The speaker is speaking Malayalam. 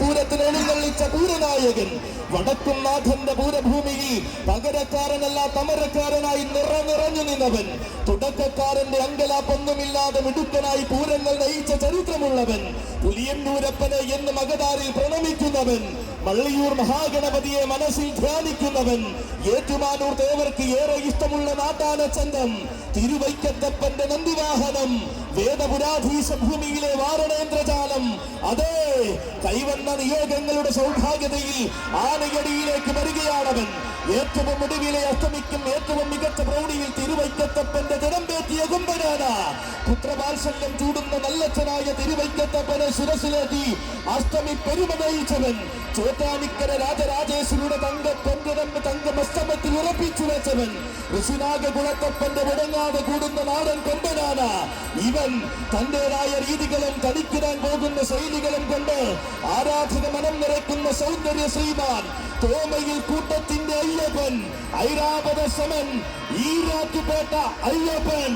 പൂരത്തിന് എഴുന്നള്ളിച്ച പൂരനായകൻ വടക്കുംനാഥന്റെ പൂരഭൂമിയിൽ പകരക്കാരനല്ല തമരക്കാരനായി നിറഞ്ഞു നിന്നവൻ, തുടക്കക്കാരന്റെ അങ്കലാപ്പൊന്നുമില്ലാതെ മിടുക്കനായി പൂരങ്ങൾ നയിച്ച ചരിത്രമുള്ളവൻ, പുലിയന്നൂരപ്പനെ എന്ന് മകതാരിൽ പ്രണമിക്കുന്നവൻ, മള്ളിയൂർ മഹാഗണപതിയെ മനസ്സിൽ ധ്യാനിക്കുന്നവൻ, ഏറ്റുമാനൂർ ദേവർക്ക് ഏറെ ഇഷ്ടമുള്ള നാട്ടാന ചന്തം, തിരുവൈക്കത്തപ്പന്റെ നന്ദിവാഹനം, വേദപുരാധീശ ഭൂമിയിലെ വാരണേന്ദ്രജാലം, അതേ കൈവന്ന നിയോഗങ്ങളുടെ സൗഭാഗ്യതയിൽ ആനയടിയിലേക്ക് വരികയാണവൻ. ഏറ്റവും ഒടുവിലെ അഷ്ടമിക്കും ഏറ്റവും മികച്ച പ്രൗഢിയിൽ തിരുവൈക്കത്തപ്പന്റെ ജനംപേറ്റിയ കുമ്പനാന, പുത്രവാത്സല്യം ചൂടുന്ന നല്ലച്ഛനായ തിരുവൈക്കത്തപ്പനെ ശിരസിലേറ്റി അഷ്ടമി പെരുമ നയിച്ചവൻ, ചോറ്റാനിക്കര രാജരാജേശ്വരുടെ തങ്കമസ്തമത്തിൽ ഉറപ്പിച്ചു വെച്ചവൻ, ഋഷിനാഗകുളത്തപ്പന്റെ മുടങ്ങാതെ കൂടുന്ന നാടൻ കൊമ്പനാന. ഇവൻ തന്റേതായ രീതികളും തടിക്കിടാൻ പോകുന്ന ശൈലികളും കൊണ്ട് ആരാധക മനം നിറയ്ക്കുന്ന സൗന്ദര്യ ശ്രീമാൻ, തോമയിൽ കൂട്ടത്തിന്റെ അയ്യപ്പൻ, ഐരാവത സമൻ, ഈരാറ്റുപേട്ട അയ്യപ്പൻ.